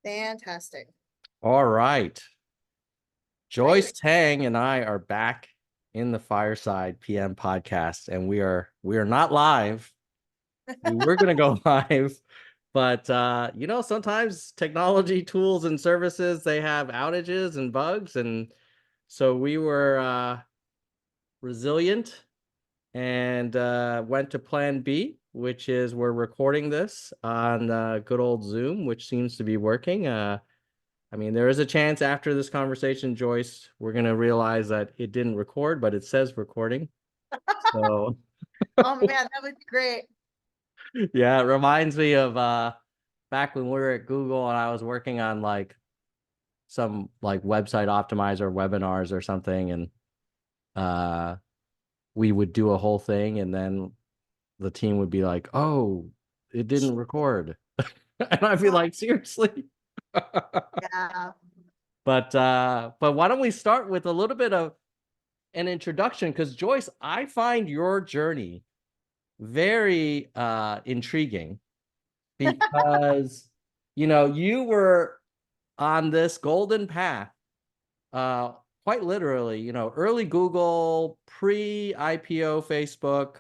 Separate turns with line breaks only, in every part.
Fantastic.
All right. Joyce
Great.
Tang and I are back in the Fireside PM podcast, and we are not live. We were gonna go live, but sometimes technology tools and services they have outages and bugs, and so we were resilient and went to plan B, which is we're recording this on good old Zoom, which seems to be working. I mean, there is a chance after this conversation, Joyce, we're going to realize that it didn't record, but it says recording. So,
Oh man, that would be great.
yeah, it reminds me of back when we were at Google and I was working on like some like website optimizer webinars or something, and uh we would do a whole thing and then the team would be like, "Oh, it didn't record." And I'd be
Oh,
like, "Seriously?"
yeah.
But why don't we start with a little bit of an introduction, because Joyce, I find your journey very intriguing because you were on this golden path, uh quite literally, early Google, pre-IPO Facebook,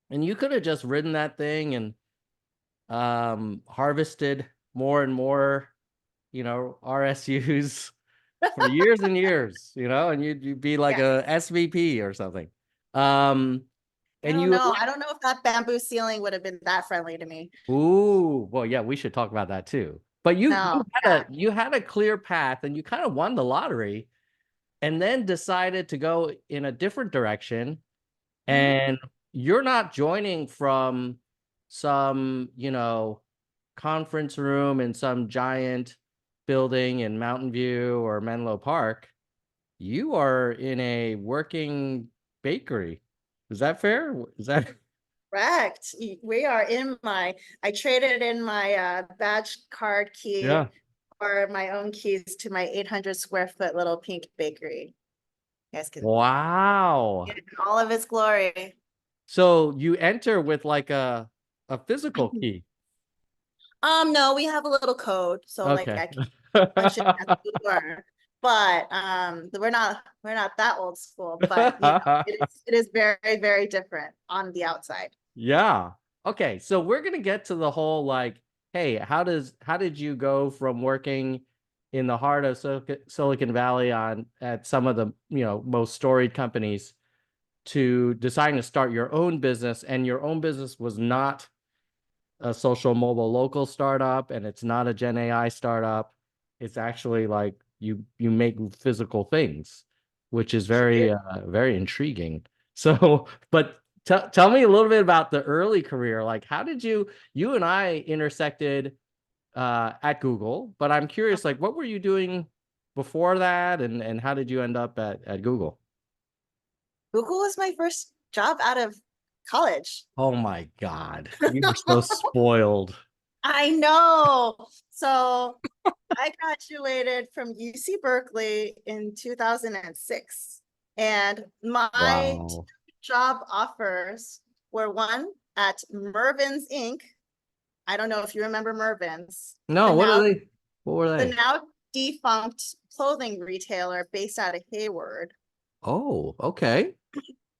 and you could have just ridden that thing and harvested more and more, RSUs for years and years, and you'd be like
Yes.
a SVP or something. Um,
I
and
don't
you,
know. I don't know if that bamboo ceiling would have been that friendly to me.
ooh, well, yeah, we should talk about that too. But you
No.
you had
Yeah.
a clear path, and you kind of won the lottery, and then decided to go in a different direction.
Mhm.
And you're not joining from some, conference room in some giant building in Mountain View or Menlo Park. You are in a working bakery. Is that fair? Is that
Correct. We are in I traded in my badge card key
yeah.
for my own keys to my 800 square foot little pink bakery. You guys can see
Wow.
it in all of its glory.
So you enter with like a physical key.
No, we have a little code, so like
Okay.
I can punch it at the door. But we're not that old school, but it is very, very different on the outside.
Yeah. Okay. So we're gonna get to the whole like, hey, how did you go from working in the heart of Silicon Valley on at some of the most storied companies to deciding to start your own business, and your own business was not a social mobile local startup, and it's not a Gen AI startup. It's actually like you make physical things, which is very very intriguing. So, but tell me a little bit about the early career. Like, how did you and I intersected at Google? But I'm curious, like, what were you doing before that, and how did you end up at Google?
Google was my first job out of college.
Oh my God, you were so spoiled.
I know. So I graduated from UC Berkeley in 2006, and my
Wow.
job offers were one at Mervyn's Inc. I don't know if you remember Mervyn's, the
No, what are
now
they? What were
the
they?
now defunct clothing retailer based out of Hayward.
Oh, okay.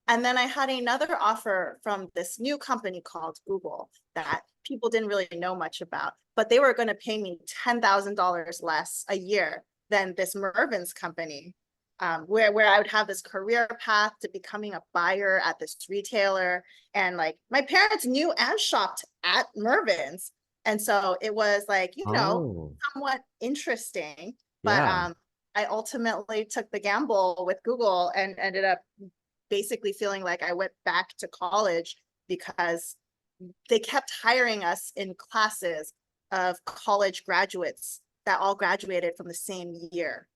And then I had another offer from this new company called Google that people didn't really know much about, but they were going to pay me $10,000 less a year than this Mervyn's company, where I would have this career path to becoming a buyer at this retailer. And like my parents knew and shopped at Mervyn's. And so it was like,
Oh,
somewhat interesting. But
yeah.
I ultimately took the gamble with Google and ended up basically feeling like I went back to college because they kept hiring us in classes of college graduates that all graduated from the same year.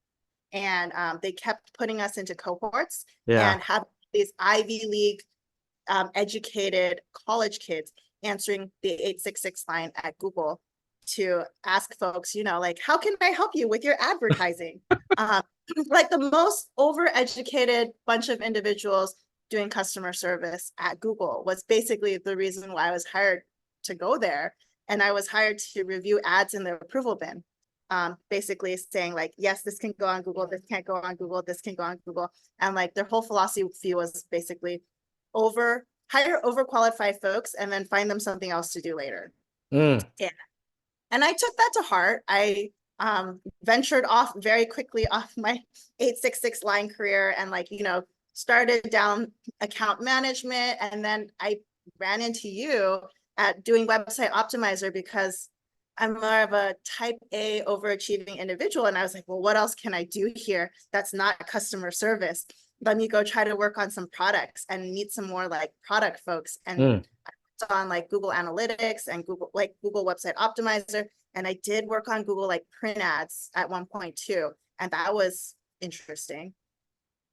And they kept putting us into cohorts
Yeah.
and have these Ivy League educated college kids answering the 866 line at Google to ask folks, like, how can I help you with your advertising? um, like the most overeducated bunch of individuals doing customer service at Google was basically the reason why I was hired to go there. And I was hired to review ads in the approval bin. basically saying like, yes, this can go on Google, this can't go on Google, this can go on Google. And like their whole philosophy was basically hire overqualified folks and then find them something else to do later.
Mm.
Yeah. And I took that to heart. I ventured off very quickly off my 866 line career and like, started down account management. And then I ran into you at doing website optimizer because I'm more of a type A overachieving individual. And I was like, well, what else can I do here that's not customer service? Let me go try to work on some products and meet some more like product folks. And on like Google Analytics and Google Website Optimizer. And I did work on Google like print ads at one point too. And that was interesting.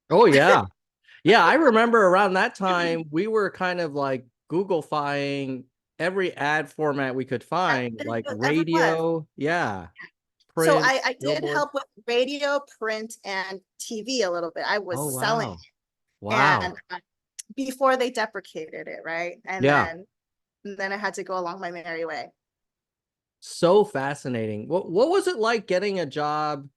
Oh yeah. Yeah, I remember around that time we were kind of like Googlefying every ad format we could find, like
Ever was.
radio, yeah,
So
print,
I did
billboard.
help with radio, print, and TV a little bit. I was
Oh
selling
wow.
it. And
Wow.
before they deprecated it, right?
Yeah.
And then I had to go along my merry way.
So fascinating. What was it like getting a job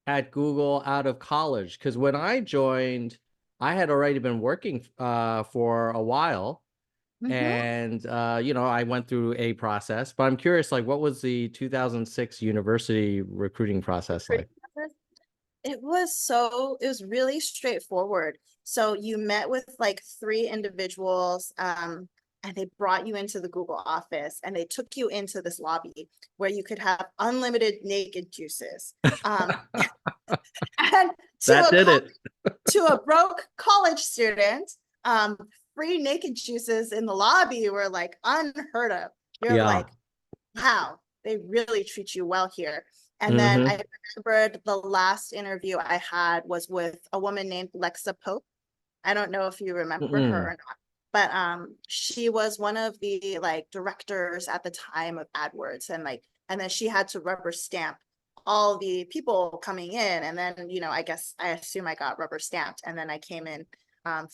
at Google out of college? Because when I joined, I had already been working for a while.
Mhm.
And I went through a process, but I'm curious, like, what was the 2006 university recruiting process like?
It was really straightforward. So you met with like three individuals, and they brought you into the Google office and they took you into this lobby where you could have unlimited naked juices. And to
That
a
did it.
to a broke college student, um, free naked juices in the lobby were like unheard of. You're
Yeah.
like, wow, they really treat you well here. And then
Mm-hmm.
I remembered the last interview I had was with a woman named Lexa Pope. I don't know if you remember her or
Mm-mm.
not, but she was one of the like directors at the time of AdWords, and then she had to rubber stamp all the people coming in. And then, I guess I assume I got rubber stamped. And then I came in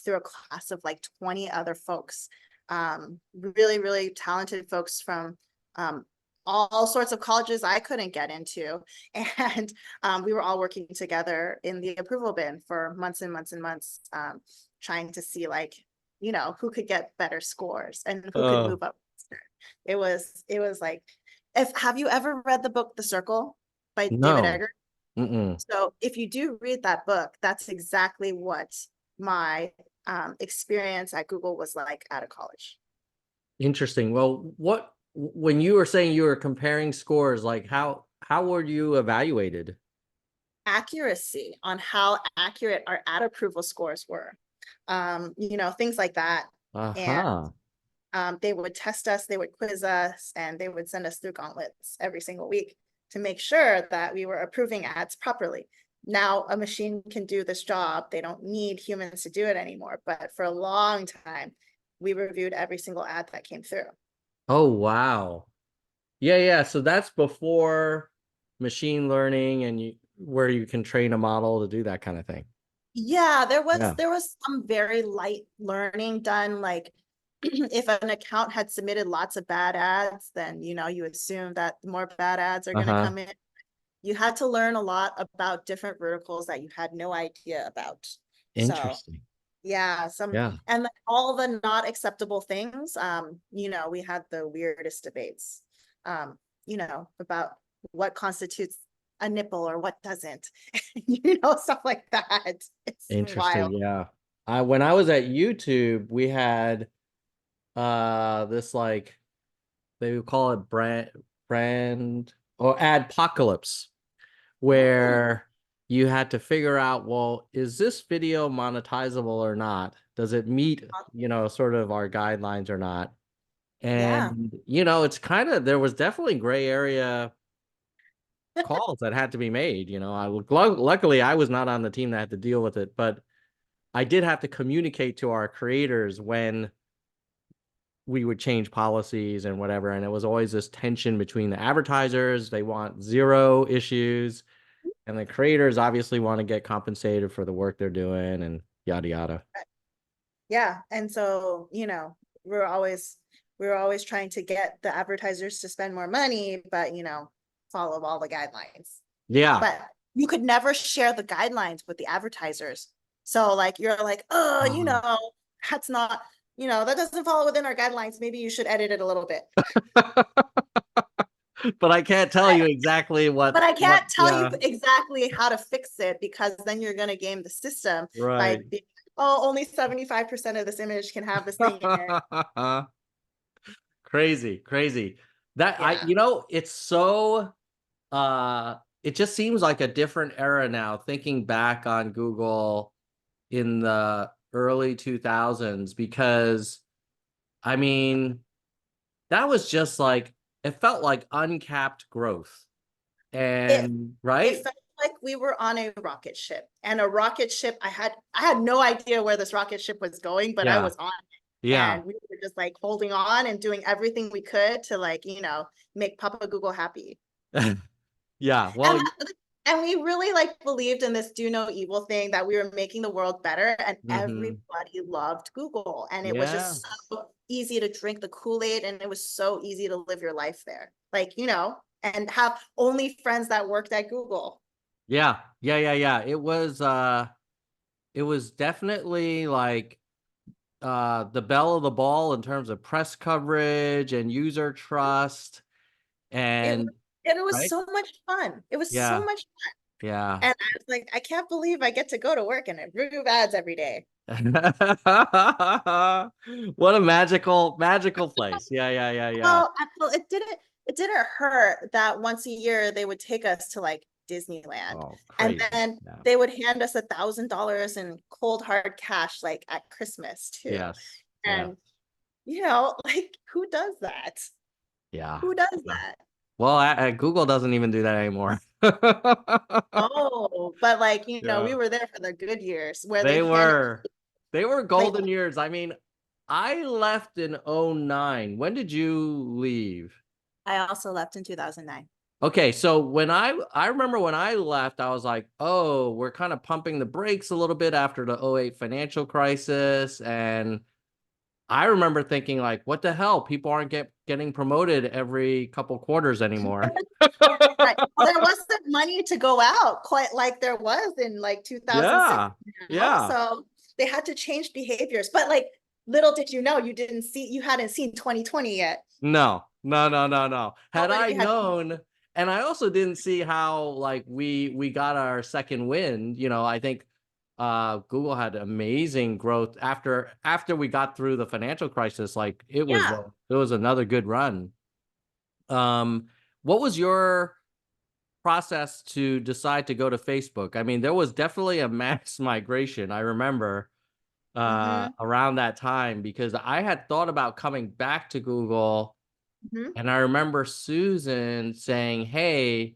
through a class of like 20 other folks, really, really talented folks from all sorts of colleges I couldn't get into. And we were all working together in the approval bin for months and months and months, trying to see like, who could get better scores and who could
Oh,
move up. It was like, have you ever read the book The Circle by David
no.
Eggers?
Mm-mm.
So if you do read that book, that's exactly what my experience at Google was like out of college.
Interesting. Well, when you were saying you were comparing scores, like how were you evaluated?
Accuracy on how accurate our ad approval scores were, things like that. And
Uh-huh.
they would test us, they would quiz us, and they would send us through gauntlets every single week to make sure that we were approving ads properly. Now a machine can do this job. They don't need humans to do it anymore. But for a long time, we reviewed every single ad that came through.
Oh, wow. Yeah, yeah. So that's before machine learning and where you can train a model to do that kind of thing.
Yeah, there was
Yeah.
there was some very light learning done. Like if an account had submitted lots of bad ads, then you assume that more bad ads are going to
Uh-huh.
come in. You had to learn a lot about different verticals that you had no idea about. So
Interesting.
yeah,
Yeah.
and like all the not acceptable things. We had the weirdest debates, about what constitutes a nipple or what doesn't, stuff like that. It's
Interesting.
wild.
Yeah. When I was at YouTube, we had this like they would call it brand or adpocalypse,
Mm,
where you had to figure out, well, is this video monetizable or not? Does it meet, sort of our guidelines or not?
yeah.
And, it's kind of, there was definitely gray area calls that had to be made. Luckily I was not on the team that had to deal with it, but I did have to communicate to our creators when we would change policies and whatever. And it was always this tension between the advertisers. They want zero issues. And the creators obviously want to get compensated for the work they're doing and yada yada.
Yeah. And so, we were always trying to get the advertisers to spend more money, but follow all the guidelines.
Yeah.
But you could never share the guidelines with the advertisers. So like you're like, oh, that's not, that doesn't follow within our guidelines. Maybe you should edit it a little bit.
But I can't tell you exactly
But I
what,
can't tell you
yeah,
exactly how to fix it, because then you're going to game the system by
right.
being, oh, only 75% of this image can have this thing in it.
Crazy, crazy.
Yeah.
It's so it just seems like a different era now, thinking back on Google in the early 2000s, because I mean, that was just like, it felt like uncapped growth.
It
And
it
right?
felt like we were on a rocket ship, and a rocket ship, I had no idea where this rocket ship was going, but I
Yeah.
was on it.
Yeah.
And we were just like holding on and doing everything we could to like, make Papa Google happy.
Yeah. Well,
And and we really like believed in this do no evil thing, that we were making the world better, and
mhm.
everybody loved Google, and it was just
Yes.
so easy to drink the Kool-Aid, and it was so easy to live your life there. Like, and have only friends that worked at Google.
Yeah. Yeah. Yeah. Yeah. It was definitely like the belle of the ball in terms of press coverage and user trust.
It
And
and it was
right?
so much fun. It was so
Yeah.
much fun.
Yeah.
And I was like, I can't believe I get to go to work and approve ads every day.
What a magical place. Yeah, yeah, yeah, yeah.
Well, it didn't hurt that once a year they would take us to like Disneyland,
Oh,
and
crazy.
then
Yeah.
they would hand us $1,000 in cold hard cash like at Christmas too.
Yes. Yeah.
And like who does that?
Yeah.
Who does
Yeah.
that?
Well, Google doesn't even do that anymore.
Oh, but like,
Yeah.
we were there for the good years where
They
they handed
were they were
like
golden years. I mean, I left in '09. When did you leave?
I also left in 2009.
Okay, so when I remember when I left, I was like, "Oh, we're kind of pumping the brakes a little bit after the '08 financial crisis." And I remember thinking like, "What the hell? People aren't getting promoted every couple quarters anymore."
Right. Well, there wasn't money to go out quite like there was in like 2006,
Yeah. Yeah.
so they had to change behaviors. But like, little did you know, you hadn't seen 2020 yet.
No. No, no, no, no. Had I
Nobody had.
known, and I also didn't see how like we got our second wind, I think Google had amazing growth after we got through the financial crisis. Like
Yeah.
it was another good run. Um, what was your process to decide to go to Facebook? I mean, there was definitely a mass migration. I remember
Hmm.
around that time, because I had thought about coming back to Google,
Hmm.
and I remember Susan saying, "Hey,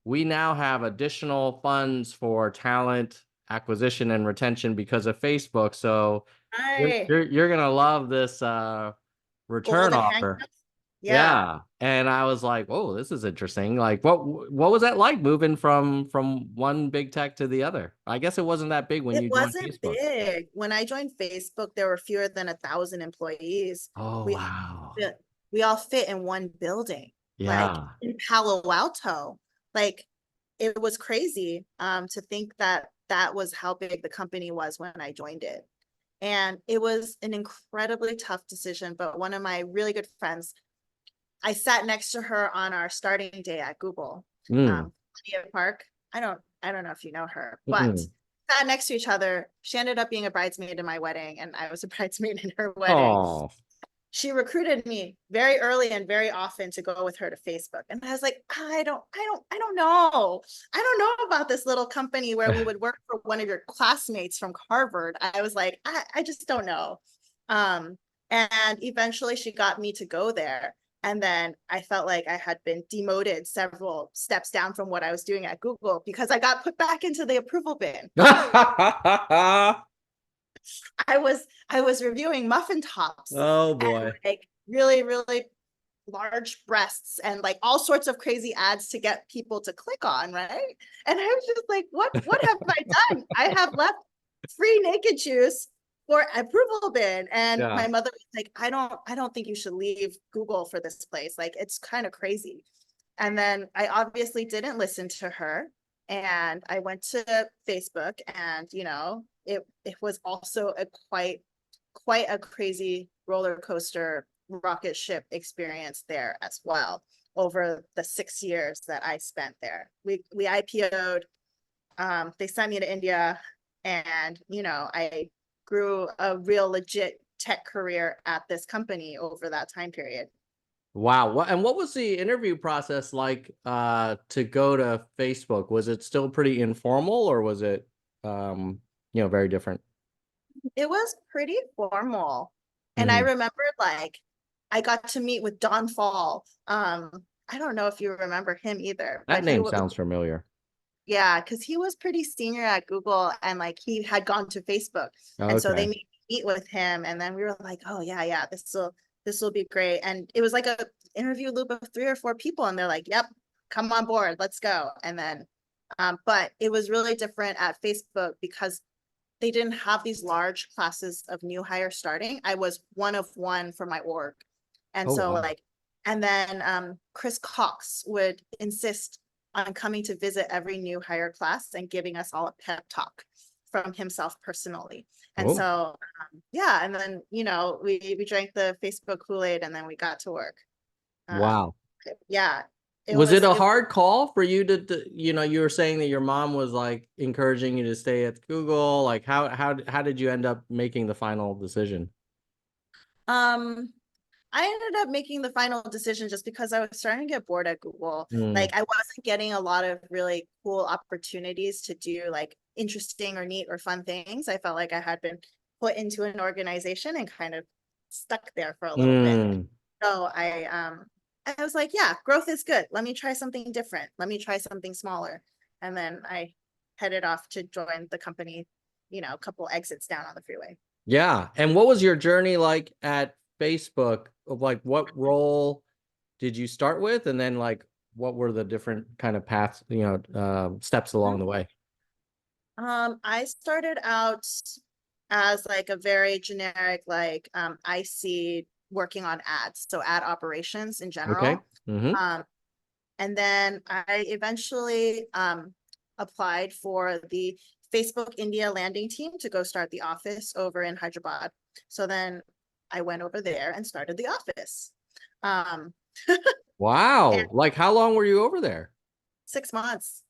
we now have additional funds for talent acquisition and retention because of Facebook. So
Right.
you're gonna love this return
Golden
offer."
handcuffs. Yeah.
Yeah. And I was like, "Oh, this is interesting." Like, what was that like moving from one big tech to the other? I guess it wasn't that big when
It
you joined
wasn't
Facebook.
big. When I joined Facebook, there were fewer than 1,000 employees.
Oh,
We
wow.
we all fit in one building, like
Yeah.
in Palo Alto. Like it was crazy to think that that was how big the company was when I joined it. And it was an incredibly tough decision. But one of my really good friends, I sat next to her on our starting day at Google,
Mm.
Lydia Park. I don't know if you know her, but
Mm-mm.
sat next to each other. She ended up being a bridesmaid in my wedding, and I was a bridesmaid in her wedding.
Oh.
She recruited me very early and very often to go with her to Facebook. And I was like, I don't know. I don't know about this little company where we would work for one of your classmates from Harvard. I was like, I just don't know. And eventually she got me to go there. And then I felt like I had been demoted several steps down from what I was doing at Google because I got put back into the approval bin. I was reviewing muffin tops
Oh
and
boy.
like really, really large breasts and like all sorts of crazy ads to get people to click on, right? And I was just like, what have I done? I have left free naked juice for approval bin. And
Yeah.
my mother was like, I don't think you should leave Google for this place. Like it's kind of crazy. And then I obviously didn't listen to her. And I went to Facebook, and it was also a quite a crazy roller coaster rocket ship experience there as well over the 6 years that I spent there. We IPO'd, they sent me to India, and I grew a real legit tech career at this company over that time period.
Wow. What was the interview process like to go to Facebook? Was it still pretty informal, or was it very different?
It was pretty formal. And I
Mhm.
remember like I got to meet with Don Fall. I don't know if you remember him either,
That
but he
name
was,
sounds familiar.
yeah, because he was pretty senior at Google, and like he had gone to Facebook. And so they
Okay.
made me meet with him, and then we were like, oh yeah, yeah, this will be great. And it was like a interview loop of 3 or 4 people, and they're like, yep, come on board, let's go. And then but it was really different at Facebook because they didn't have these large classes of new hire starting. I was one of one for my org. And
Oh,
so
wow.
like, and then Chris Cox would insist on coming to visit every new hire class and giving us all a pep talk from himself personally. And
Oh,
so yeah, and then we drank the Facebook Kool-Aid, and then we got to work. Um,
wow.
yeah, it
Was it
was
a
it
hard call for you you were saying that your mom was like encouraging you to stay at Google. Like how did you end up making the final decision?
um I ended up making the final decision just because I was starting to get bored at Google.
Mm,
Like I wasn't getting a lot of really cool opportunities to do like interesting or neat or fun things. I felt like I had been put into an organization and kind of stuck there for a little bit.
mm.
So I was like, yeah, growth is good. Let me try something different. Let me try something smaller. And then I headed off to join the company, a couple exits down on the freeway.
Yeah. And what was your journey like at Facebook? Of like what role did you start with? And then like what were the different kind of paths, steps along the way?
I started out as like a very generic, like IC working on ads, so ad operations in
Okay.
general.
Mm-hmm.
Um, and then I eventually applied for the Facebook India landing team to go start the office over in Hyderabad. So then I went over there and started the office. Um, and
Wow. Like how long were you over there?
6 months.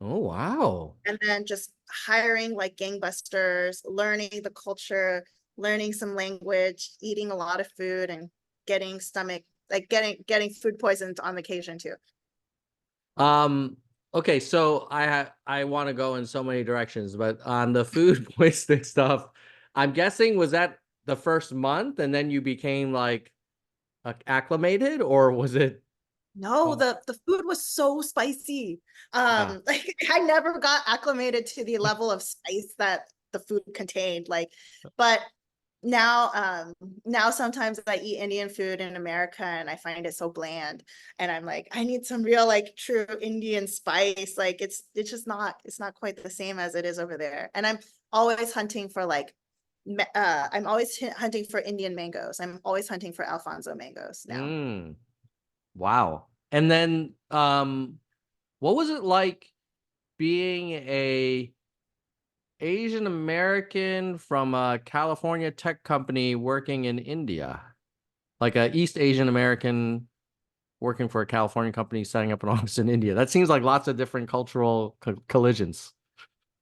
Oh, wow.
And then just hiring like gangbusters, learning the culture, learning some language, eating a lot of food, and getting stomach like getting food poisoned on occasion too.
Um, okay, so I want to go in so many directions, but on the food poisoning stuff, I'm guessing was that the first month and then you became like acclimated, or was it
No,
oh,
the food was so spicy.
yeah.
Like I never got acclimated to the level of spice that the food contained. Like, but now now sometimes I eat Indian food in America and I find it so bland, and I'm like, I need some real like true Indian spice. Like it's just not quite the same as it is over there. And I'm always hunting for like I'm always hunting for Indian mangoes. I'm always hunting for Alfonso mangoes now.
Mm, wow. And then what was it like being a Asian American from a California tech company working in India? Like a East Asian American working for a California company setting up an office in India. That seems like lots of different cultural collisions.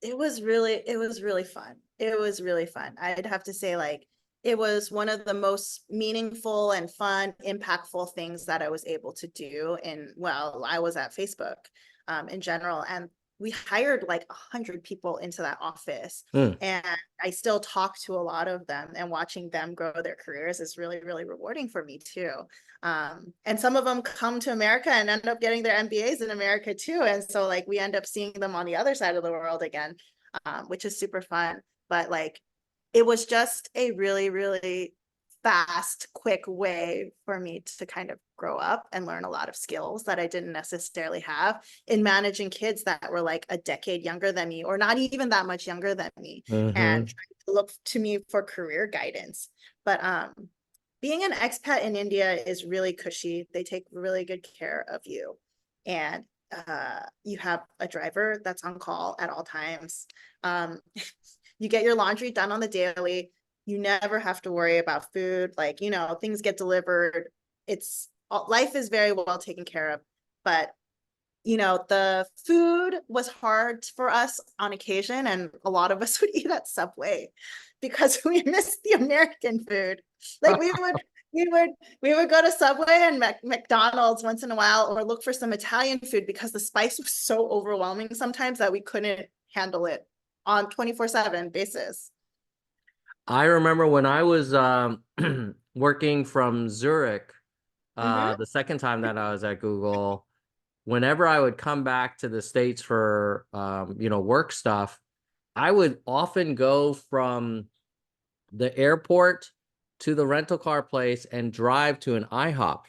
It was really fun. It was really fun. I'd have to say like it was one of the most meaningful and fun, impactful things that I was able to do I was at Facebook in general. And we hired like 100 people into that office.
Mm,
And I still talk to a lot of them, and watching them grow their careers is really, really rewarding for me too. And some of them come to America and end up getting their MBAs in America too. And so like we end up seeing them on the other side of the world again, which is super fun. But like it was just a really, really fast, quick way for me to kind of grow up and learn a lot of skills that I didn't necessarily have in managing kids that were like a decade younger than me, or not even that much younger than me, and
hmm.
trying to look to me for career guidance. But being an expat in India is really cushy. They take really good care of you. and you have a driver that's on call at all times. You get your laundry done on the daily. You never have to worry about food. Like, you know, things get delivered. It's life is very well taken care of. But, you know, the food was hard for us on occasion, and a lot of us would eat at Subway because we missed the American food. Like we would go to Subway and McDonald's once in a while, or look for some Italian food because the spice was so overwhelming sometimes that we couldn't handle it on 24/7 basis.
I remember when I was working from Zurich,
Mm-hmm.
the second time that I was at Google, whenever I would come back to the States for work stuff, I would often go from the airport to the rental car place and drive to an IHOP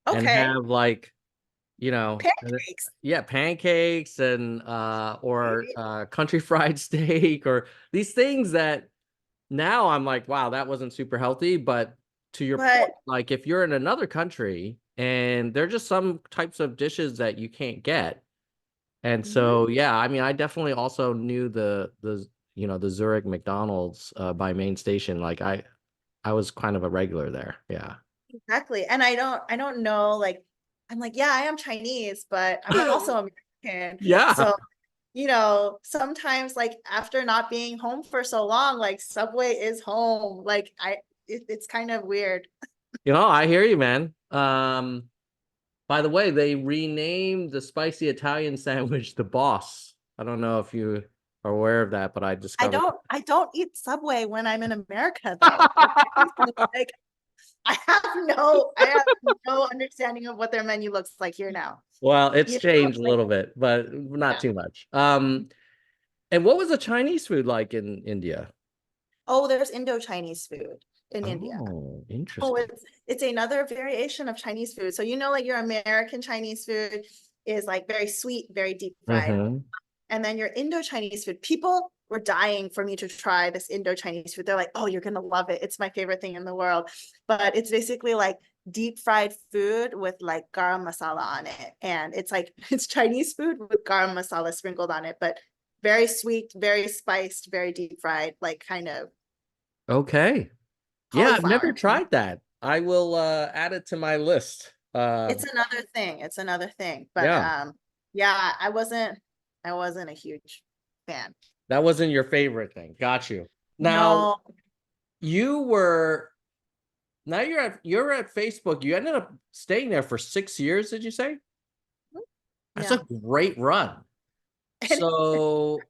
and
Okay.
have like, you know,
Pancakes.
yeah, pancakes and or
Right?
country fried steak or these things that now I'm like, wow, that wasn't super healthy. But to your point,
But
like if you're in another country and there are just some types of dishes that you can't get. And
mhm.
so, yeah, I mean, I definitely also knew the Zurich McDonald's by Main Station. Like I was kind of a regular there. Yeah.
Exactly. And I don't know, like, I'm like, yeah, I am Chinese, but I'm also American.
Yeah.
So, you know, sometimes like after not being home for so long, like Subway is home. Like it's kind of weird.
I hear you, man. By the way, they renamed the spicy Italian sandwich the Boss. I don't know if you are aware of that, but I discovered.
I don't eat Subway when I'm in America though. Like I have no understanding of what their menu looks like here now.
Well, it's
You know,
changed a
like
little bit, but not
yeah.
too much. And what was the Chinese food like in India?
Oh, there's Indo-Chinese food in India.
Oh,
Oh,
interesting.
it's another variation of Chinese food. So you know, like your American Chinese food is like very sweet, very deep fried.
Mm-hmm.
And then your Indo-Chinese food, people were dying for me to try this Indo-Chinese food. They're like, oh, you're gonna love it. It's my favorite thing in the world. But it's basically like deep fried food with like garam masala on it. And it's like it's Chinese food with garam masala sprinkled on it, but very sweet, very spiced, very deep fried, like kind of
Okay. Yeah, I've never
cauliflower.
tried that. I will add it to my list.
It's another thing. It's another thing. But
Yeah,
yeah, I wasn't a huge fan.
that wasn't your favorite thing. Got you. Now,
No.
you were now you're at Facebook. You ended up staying there for 6 years, did you say? That's a
Yeah.
great run.
And
So,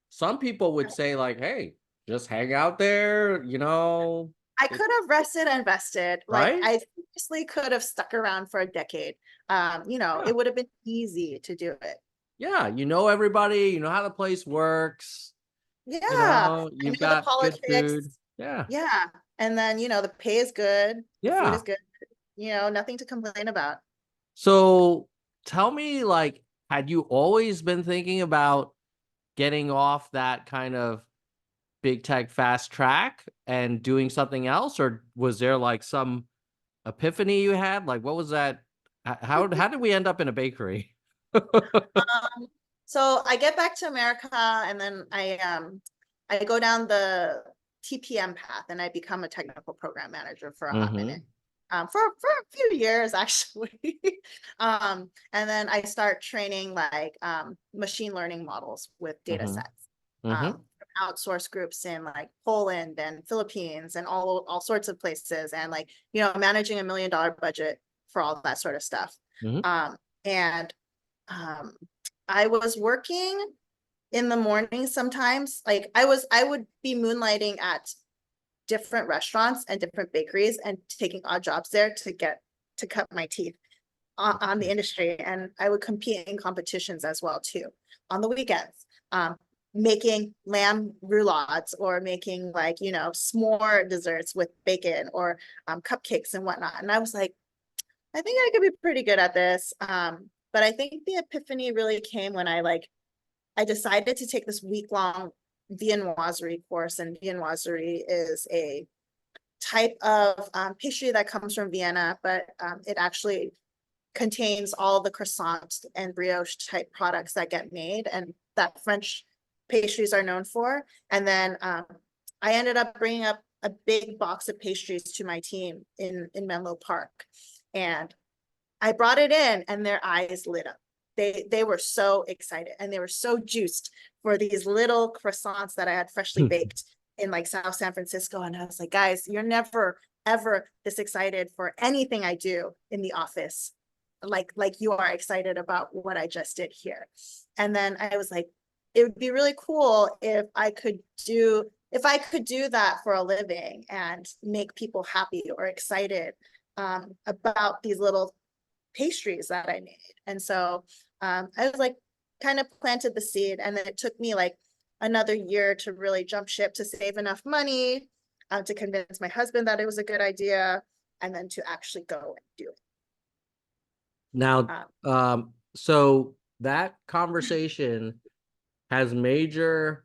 some people would say like, hey, just hang out there,
I
it-
could have rested and invested. Like
right?
I seriously could have stuck around for a decade. You know,
Yeah.
it would have been easy to do it.
Yeah, you know everybody, you know how the place works,
Yeah. I
you've
know the
got good
politics.
food. Yeah.
Yeah. And then, you know, the pay is good, the food
Yeah.
is good, you know, nothing to complain about.
So tell me, like, had you always been thinking about getting off that kind of big tech fast track and doing something else, or was there like some epiphany you had? Like, what was that? How did we end up in a bakery?
Um, so I get back to America and then I go down the TPM path and I become a technical program manager for a hot minute.
Mm-hmm.
For a few years actually. And then I start training like machine learning models with data
Mm-hmm.
sets.
Mm-hmm.
From outsource groups in like Poland and Philippines and all sorts of places, and like, you know, managing $1 million budget for all that sort of stuff.
Mm-hmm.
And um I was working in the morning sometimes. Like I would be moonlighting at different restaurants and different bakeries and taking odd jobs there to cut my teeth on the industry. And I would compete in competitions as well too on the weekends. Making lamb roulades or making like, you know, s'more desserts with bacon or cupcakes and whatnot. And I was like, I think I could be pretty good at this. But I think the epiphany really came when I decided to take this week-long viennoiserie course, and viennoiserie is a type of pastry that comes from Vienna, but it actually contains all the croissant and brioche type products that get made and that French pastries are known for. And then I ended up bringing up a big box of pastries to my team in Menlo Park. And I brought it in and their eyes lit up. They were so excited and they were so juiced for these little croissants that I had freshly baked in like South San Francisco. And I was like, guys, you're never, ever this excited for anything I do in the office. Like you are excited about what I just did here. And then I was like, it would be really cool if I could do that for a living and make people happy or excited about these little pastries that I made. And so I was like, kind of planted the seed. And then it took me like another year to really jump ship to save enough money to convince my husband that it was a good idea and then to actually go and do it.
Now, so that conversation has major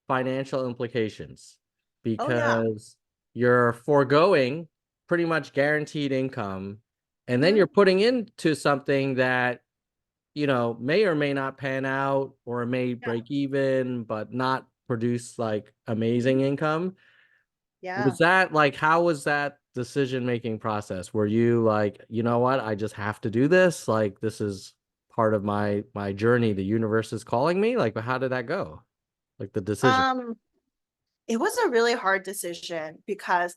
financial implications
Oh yeah.
because you're foregoing pretty much guaranteed income, and then
Mhm.
you're putting into something that, you know, may or may not pan out or may
Yeah.
break even, but not produce like amazing income.
Yeah.
Was that like, how was that decision making process? Were you like, you know what, I just have to do this? Like, this is part of my journey. The universe is calling me. Like, how did that go? Like the decision.
Um, it was a really hard decision because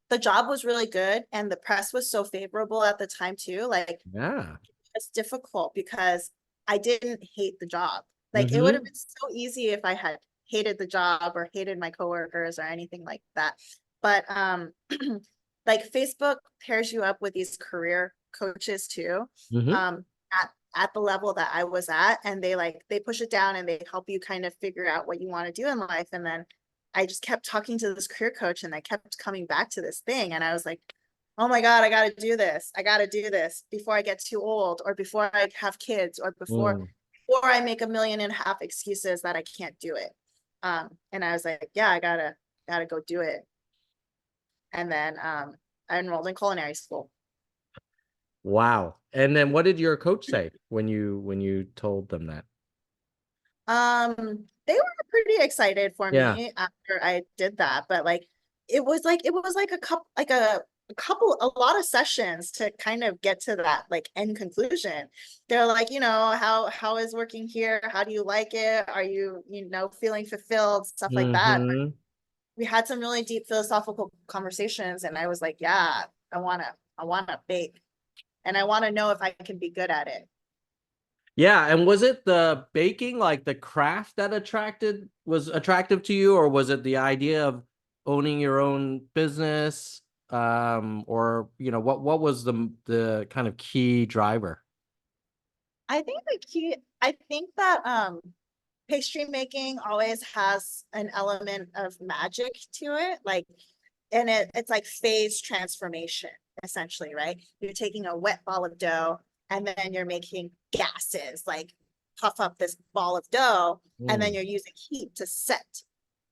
the job was really good and the press was so favorable at the time too. Like
Yeah.
it's difficult because I didn't hate the job. Like it would have
Mm-hmm.
been so easy if I had hated the job or hated my coworkers or anything like that. But like Facebook pairs you up with these career coaches too.
Mm-hmm.
Um at the level that I was at and they push it down and they help you kind of figure out what you want to do in life. And then I just kept talking to this career coach and I kept coming back to this thing and I was like, oh my God, I got to do this. I got to do this before I get too old or before I have kids or
Mm.
before I make 1.5 million excuses that I can't do it. And I was like, yeah, gotta go do it. And then I enrolled in culinary school.
Wow. And then what did your coach say when you told them that?
They were pretty excited for
Yeah.
me after I did that, but like it was like a lot of sessions to kind of get to that like end conclusion. They're like, how is working here? How do you like it? Are you, feeling fulfilled? Stuff like that.
Mm-hmm.
We had some really deep philosophical conversations, and I was like, yeah, I wanna bake, and I want to know if I can be good at it.
Yeah, and was it the baking, like the craft that was attractive to you, or was it the idea of owning your own business? Or what was the kind of key driver?
I think that pastry making always has an element of magic to it. Like, and it's like phase transformation, essentially, right? You're taking a wet ball of dough and then you're making gases, like puff up this ball of dough, and then
Mm.
you're using heat to set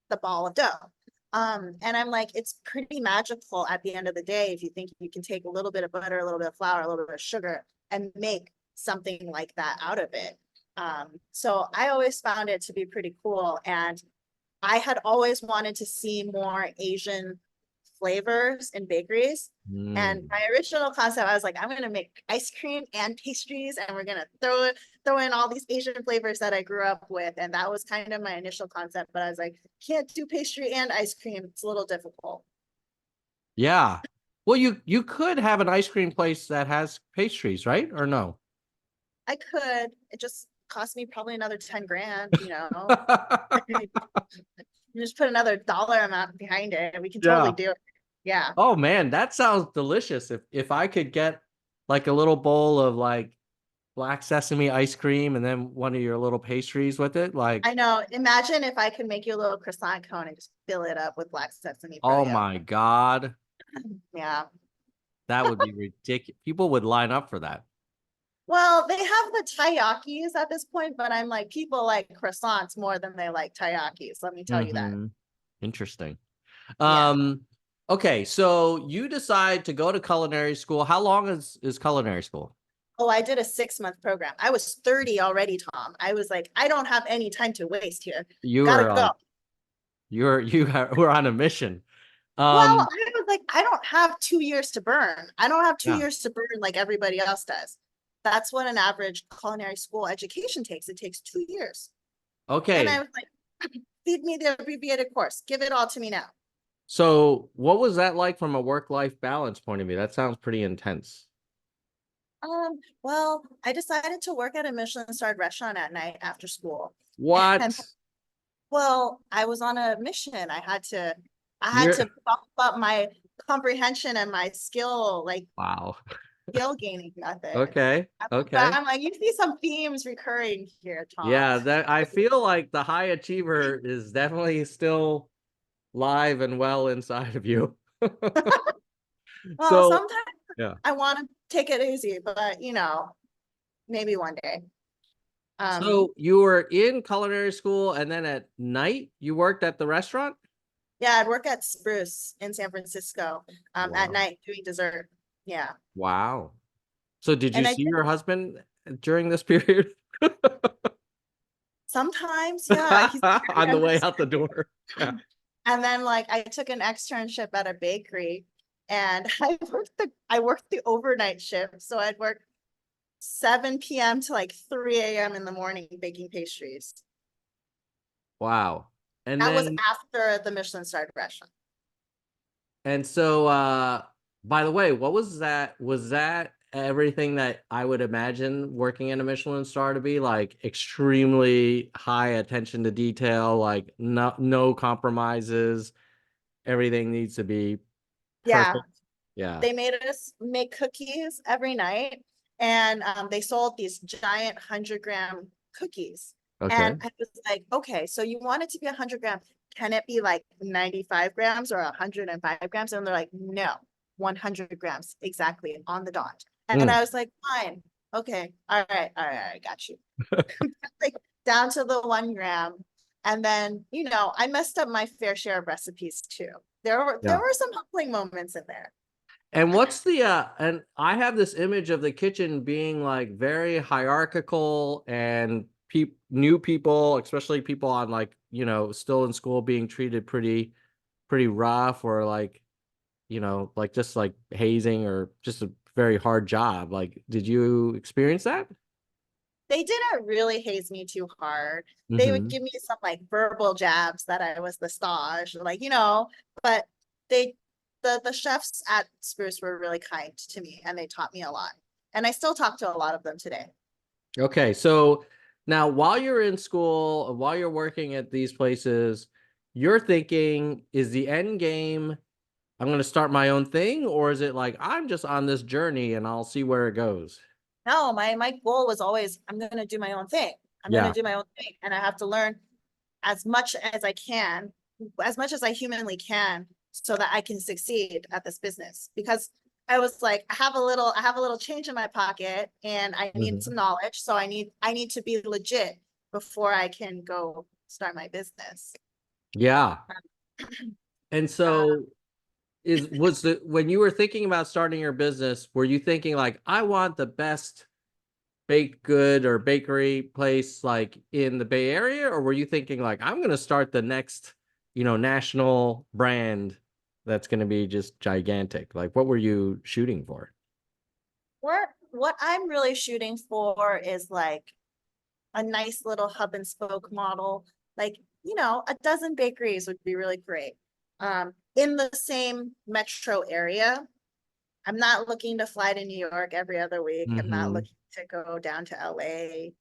the ball of dough. And I'm like, it's pretty magical at the end of the day if you think you can take a little bit of butter, a little bit of flour, a little bit of sugar, and make something like that out of it. So I always found it to be pretty cool. And I had always wanted to see more Asian flavors in bakeries. And
Mm.
my original concept, I was like, I'm gonna make ice cream and pastries, and we're gonna throw in all these Asian flavors that I grew up with. And that was kind of my initial concept. But I was like, can't do pastry and ice cream. It's a little difficult.
Yeah. Well, you could have an ice cream place that has pastries, right? Or no?
I could. It just cost me probably another 10 grand. You just put another dollar amount behind it, and we can totally
Yeah.
do it. Yeah.
Oh man, that sounds delicious. If I could get like a little bowl of like black sesame ice cream and then one of your little pastries with it, like,
I know. Imagine if I could make you a little croissant cone and just fill it up with black sesame
oh
froyo.
my God,
Yeah.
that would be ridiculous. People would line up for that.
Well, they have the taiyakis at this point, but I'm like, people like croissants more than they like taiyakis. Let me tell you that.
Mm-hmm. Interesting.
Yeah.
Um, okay, so you decide to go to culinary school. How long is culinary school?
Oh, I did a 6-month program. I was 30 already, Tom. I was like, I don't have any time to waste here.
You
Gotta
were
go.
like, were on a mission.
Well,
Um,
I was like, I don't have 2 years to burn. I don't have two
yeah.
years to burn like everybody else does. That's what an average culinary school education takes. It takes 2 years. And I
Okay.
was like, feed me the abbreviated course. Give it all to me now.
So what was that like from a work-life balance point of view? That sounds pretty intense.
Well, I decided to work at a Michelin-starred restaurant at night after school. And
What?
well, I was on a mission. I had
You're
to bump up my comprehension and my
wow.
skill gaining method.
Okay. Okay.
I'm like, you see some themes recurring here, Tom.
Yeah, that I feel like the high achiever is definitely still live and well inside of you.
Well,
So,
sometimes
yeah.
I want to take it easy, but maybe one day. Um,
So you were in culinary school and then at night you worked at the restaurant?
yeah, I'd work at Spruce in San Francisco, at
Wow.
night doing dessert. Yeah.
Wow. So did you
And I
see
did
your husband during this period
sometimes, yeah, he's
on
very
the way out the
understanding.
door? Yeah.
And then like I took an externship at a bakery and I worked the overnight shift. So I'd work 7 p.m. to like 3 a.m. in the morning baking pastries.
Wow. And
That was
then
after the Michelin starred restaurant.
and so by the way, what was that? Was that everything that I would imagine working in a Michelin star to be like extremely high attention to detail, like no compromises, everything needs to be
Yeah,
perfect. Yeah.
they made us make cookies every night, and they sold these giant 100-gram cookies.
Okay.
And I was like, okay, so you want it to be 100 grams. Can it be like 95 grams or 105 grams? And they're like, no, 100 grams exactly on the dot. And
Mm.
I was like, fine, okay, all right, I got you. Like down to the 1 gram. And then, I messed up my fair share of recipes too. There
Yeah.
were some humbling moments in there.
And what's the and I have this image of the kitchen being like very hierarchical and new people, especially people on like, still in school being treated pretty rough or like, like just like hazing or just a very hard job. Like, did you experience that?
They didn't really haze me too hard. They would
Mm-hmm.
give me some like verbal jabs that I was the stage, but they the chefs at Spruce were really kind to me and they taught me a lot. And I still talk to a lot of them today.
Okay, so now while you're in school, while you're working at these places, you're thinking, is the end game I'm going to start my own thing, or is it like I'm just on this journey and I'll see where it goes?
No, my goal was always I'm gonna do my own thing. I'm gonna
Yeah.
do my own thing. And I have to learn as much as I can, as much as I humanly can, so that I can succeed at this business. Because I was like, I have a little change in my pocket and I need
Mhm.
some knowledge. So I need to be legit before I can go start my business.
Yeah. And
Uh,
so was the when you were thinking about starting your business, were you thinking like I want the best baked good or bakery place like in the Bay Area, or were you thinking like I'm going to start the next, national brand that's going to be just gigantic? Like what were you shooting for?
what I'm really shooting for is like a nice little hub and spoke model. Like, a dozen bakeries would be really great. In the same metro area. I'm not looking to fly to New York every other week. I'm not
Mm-hmm.
looking to go down to LA,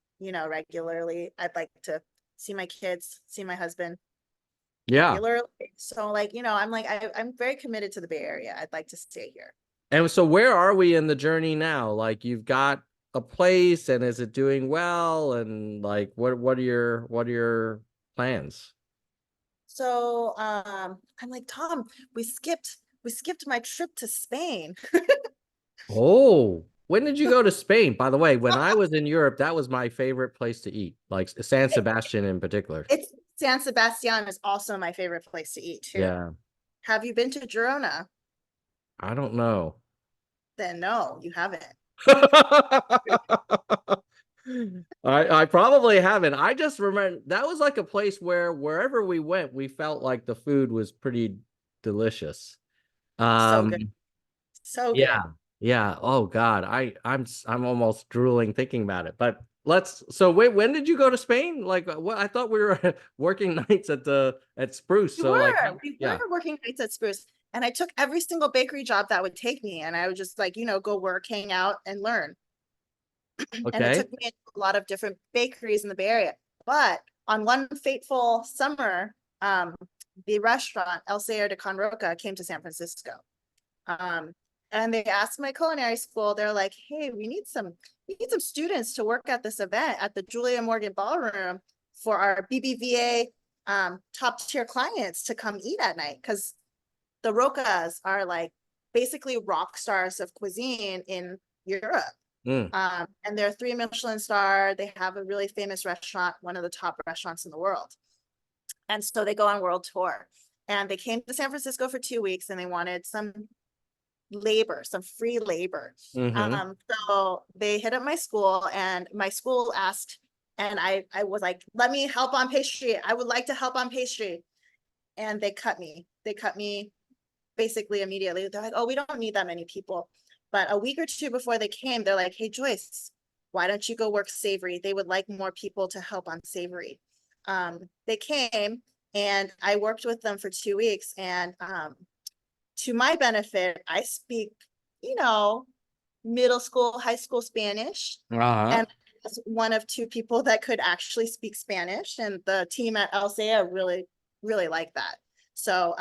regularly. I'd like to see my kids, see my husband
Yeah.
regularly. So I'm very committed to the Bay Area. I'd like to stay here.
And so where are we in the journey now? Like you've got a place and is it doing well? And like what are your plans?
So I'm like, Tom, we skipped my trip to Spain.
Oh, when did you go to Spain? By the way, when I was in Europe, that was my favorite place to eat, like San Sebastian in particular.
It's San Sebastian is also my favorite place to eat too.
Yeah,
Have you been to Girona?
I don't know.
Then no, you haven't.
I probably haven't. I just remember that was like a place where wherever we went, we felt like the food was pretty delicious.
So good.
Um,
So
yeah,
good.
yeah. Oh God, I'm almost drooling thinking about it. But let's. So wait, when did you go to Spain? Like, what? I thought we were working nights at Spruce.
We
So like,
we
yeah.
were working nights at Spruce, and I took every single bakery job that would take me, and I would just like, go work, hang out, and learn. And it
Okay.
took me to a lot of different bakeries in the Bay Area. But on one fateful summer, the restaurant El Sayer de Can Roca came to San Francisco. Um, and they asked my culinary school, they're like, hey, we need some students to work at this event at the Julia Morgan Ballroom for our BBVA top tier clients to come eat at night. Because the Rocas are like basically rock stars of cuisine in Europe.
Mm.
And they're 3 Michelin star. They have a really famous restaurant, one of the top restaurants in the world. And so they go on world tour. And they came to San Francisco for 2 weeks and they wanted some labor, some free labor.
Mm-hmm.
So they hit up my school and my school asked, and I was like, let me help on pastry. I would like to help on pastry. And they cut me. They cut me basically immediately. They're like, oh, we don't need that many people. But a week or two before they came, they're like, hey, Joyce, why don't you go work savory? They would like more people to help on savory. They came and I worked with them for 2 weeks. And to my benefit, I speak, you know, middle school, high school Spanish.
Uh-huh.
And I was one of two people that could actually speak Spanish. And the team at Alsea really, really liked that. So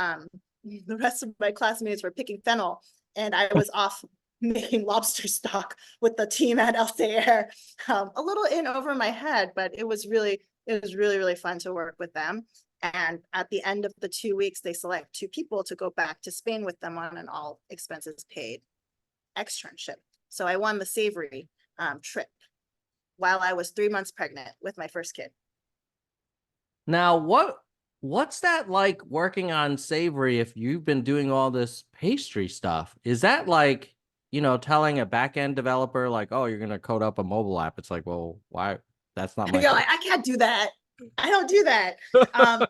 the rest of my classmates were picking fennel and I was off making lobster stock with the team at Alsea. A little in over my head, but it was really, really fun to work with them. And at the end of the 2 weeks, they select two people to go back to Spain with them on an all expenses paid externship. So I won the savory trip while I was 3 months pregnant with my first kid.
Now, what's that like working on savory if you've been doing all this pastry stuff? Is that like, telling a back end developer like, oh, you're gonna code up a mobile app? It's like, well, why? That's not my
You're
thing.
like, I can't do that. I don't do that. Um,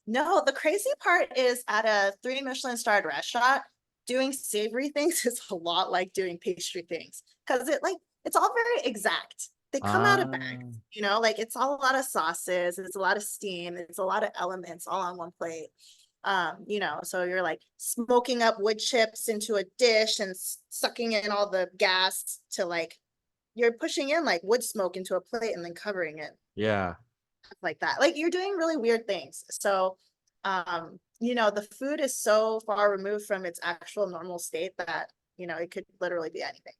no, the crazy part is at a 3 Michelin starred restaurant, doing savory things is a lot like doing pastry things because it's all very exact. They come out of
Uh,
bags, like it's all a lot of sauces, it's a lot of steam, it's a lot of elements all on one plate. So you're like smoking up wood chips into a dish and sucking in all the gas to like you're pushing in like wood smoke into a plate and then covering it
yeah.
like that. Like you're doing really weird things. So, the food is so far removed from its actual normal state that, it could literally be anything.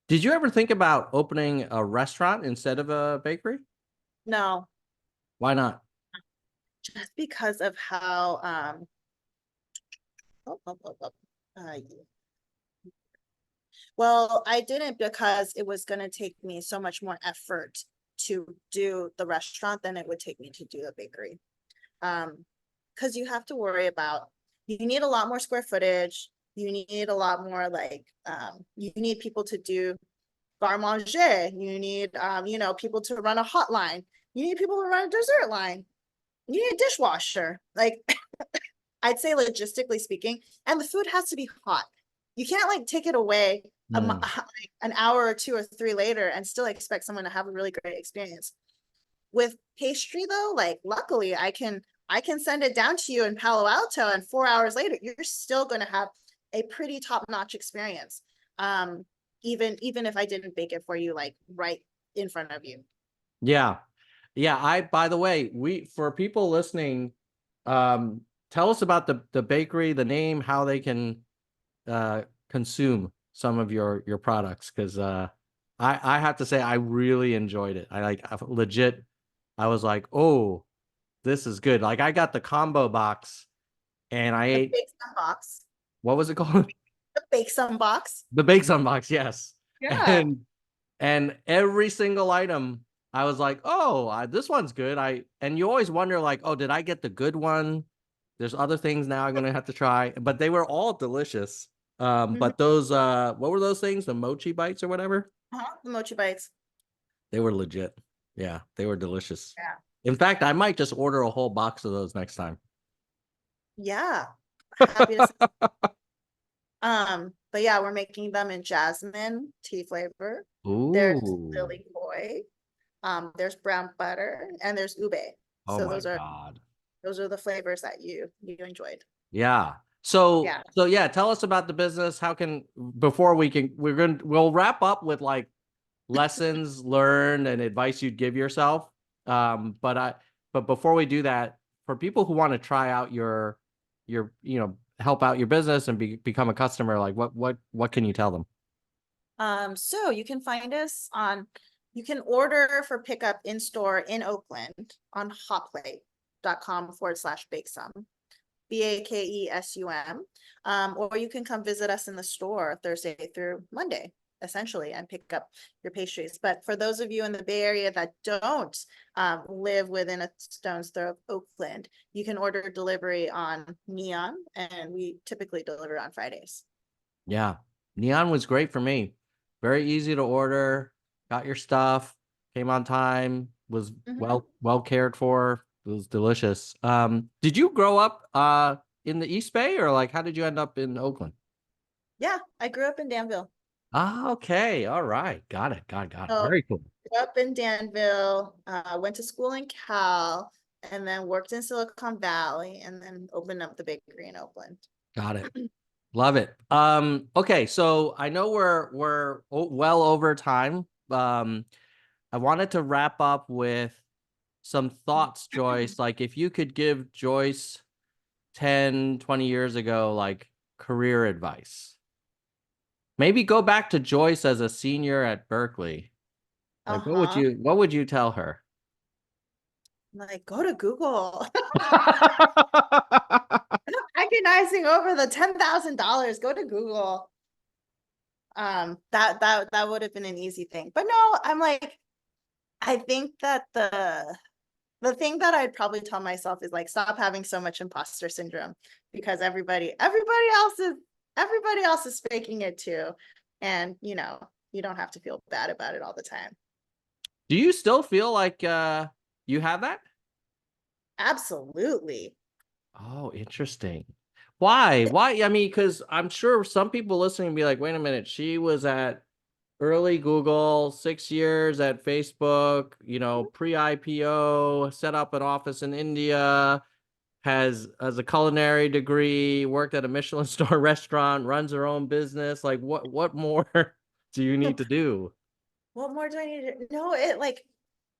Did you ever think about opening a restaurant instead of a bakery?
No,
Why not?
just because of how, oh, oh, oh, oh, well, I didn't because it was going to take me so much more effort to do the restaurant than it would take me to do the bakery. Because you have to worry about, you need a lot more square footage. You need a lot more you need people to do garde manger. You need, people to run a hotline. You need people to run a dessert line. You need a dishwasher. Like, I'd say logistically speaking, and the food has to be hot. You can't like take it away
Hmm.
like an hour or two or three later and still expect someone to have a really great experience. With pastry though, like luckily I can send it down to you in Palo Alto and 4 hours later, you're still going to have a pretty top-notch experience. Even if I didn't bake it for you, like right in front of you.
Yeah. Yeah. By the way, for people listening, um, tell us about the bakery, the name, how they can consume some of your products. Cause I have to say I really enjoyed it. Legit, I was like, oh, this is good. Like I got the combo box and I
The
ate,
bake some box.
what was it called?
The bake some box.
The Bake Sun box, yes.
Yeah.
And every single item, I was like, oh, this one's good. And you always wonder, like, oh, did I get the good one? There's other things now I'm gonna have to try, but they were all delicious.
Mhm.
But those what were those things? The mochi bites or whatever?
The mochi bites.
They were legit. Yeah, they were delicious.
Yeah.
In fact, I might just order a whole box of those next time.
Yeah. Happy to. But yeah, we're making them in jasmine tea flavor. There's
Ooh.
lily koi, there's brown butter, and there's ube.
Oh
So
my God.
those are the flavors that you enjoyed.
Yeah. So
Yeah.
so yeah, tell us about the business. How can before we can we'll wrap up with like lessons learned and advice you'd give yourself. But before we do that, for people who want to try out your help out your business and become a customer, like what can you tell them?
So you can find us on, you can order for pickup in store in Oakland on hotplate.com/bakesum, BAKESUM. Or you can come visit us in the store Thursday through Monday, essentially, and pick up your pastries. But for those of you in the Bay Area that don't live within a stone's throw of Oakland, you can order delivery on Neon, and we typically deliver on Fridays.
Yeah. Neon was great for me. Very easy to order. Got your stuff, came on time, was
Mhm.
well cared for. It was delicious. Did you grow up in the East Bay or like how did you end up in Oakland?
Yeah, I grew up in Danville.
Ah, okay. All right. Got it. Got it.
So
Very cool.
grew up in Danville, went to school in Cal, and then worked in Silicon Valley, and then opened up the bakery in Oakland.
Got it. Love it. Okay, so I know we're well over time. I wanted to wrap up with some thoughts, Joyce. Like if you could give Joyce 10, 20 years ago, like career advice. Maybe go back to Joyce as a senior at Berkeley. Like
Uh-huh.
what would you tell her?
Like, go to Google. Agonizing over the $10,000. Go to Google. That would have been an easy thing. But no, I'm like, I think that the thing that I'd probably tell myself is like stop having so much imposter syndrome because everybody else is faking it too. And you don't have to feel bad about it all the time.
Do you still feel like you have that?
Absolutely.
Oh, interesting. Why? Why? I mean, because I'm sure some people listening be like, wait a minute, she was at early Google, 6 years at Facebook, pre-IPO, set up an office in India, has a culinary degree, worked at a Michelin star restaurant, runs her own business. Like what more do you need to do?
What more do I need to know?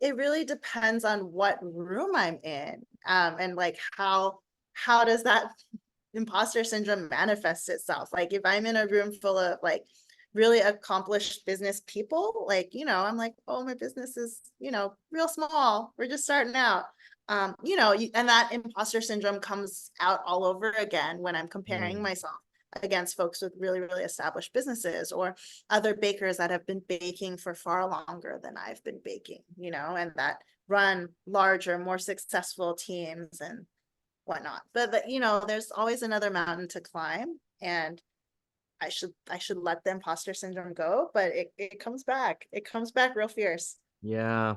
It really depends on what room I'm in. And like how does that imposter syndrome manifest itself? Like if I'm in a room full of like really accomplished business people, like, I'm like, oh, my business is, real small. We're just starting out. And that imposter syndrome comes out all over again when I'm comparing
Mm,
myself against folks with really, really established businesses or other bakers that have been baking for far longer than I've been baking, and that run larger, more successful teams and whatnot. But there's always another mountain to climb, and I should let the imposter syndrome go, but it comes back. It comes back real fierce.
yeah.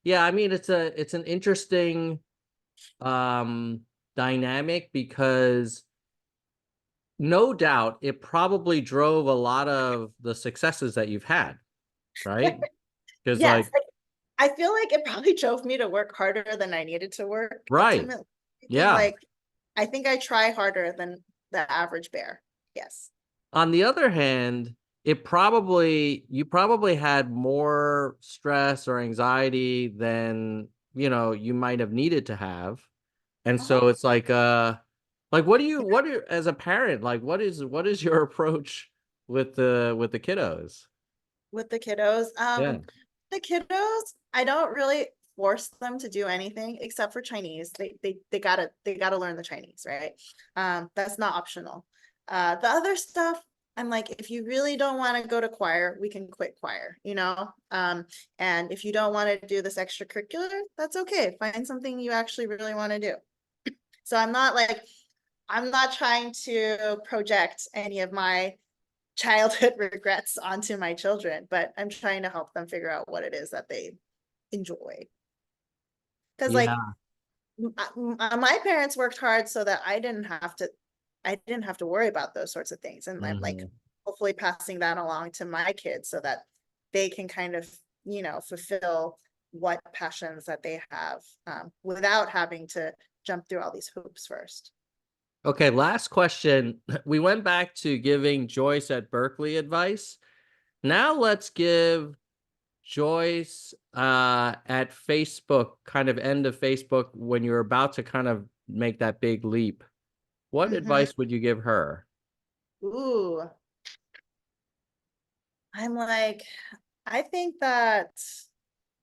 Yeah, I mean it's an interesting um dynamic because no doubt it probably drove a lot of the successes that you've had, right? Because
Yes,
like,
I feel like it probably drove me to work harder than I needed to work
right.
ultimately.
Yeah.
Like I think I try harder than the average bear. Yes.
On the other hand, you probably had more stress or anxiety than, you might have needed to have. And
Uh-huh.
so it's like what do you as a parent, like what is your approach with the kiddos?
With the kiddos.
Yeah.
The kiddos, I don't really force them to do anything except for Chinese. They gotta learn the Chinese, right? That's not optional. The other stuff, I'm like, if you really don't want to go to choir, we can quit choir, and if you don't want to do this extracurricular, that's okay. Find something you actually really want to do. So I'm not like I'm not trying to project any of my childhood regrets onto my children, but I'm trying to help them figure out what it is that they enjoy. Because like
Yeah.
my parents worked hard so that I didn't have to worry about those sorts of things. And I'm like
Mhm.
hopefully passing that along to my kids so that they can kind of, fulfill what passions that they have without having to jump through all these hoops first.
Okay, last question. We went back to giving Joyce at Berkeley advice. Now let's give Joyce at Facebook, kind of end of Facebook, when you're about to kind of make that big leap. What
Mhm.
advice would you give her?
Ooh, I'm like, I think that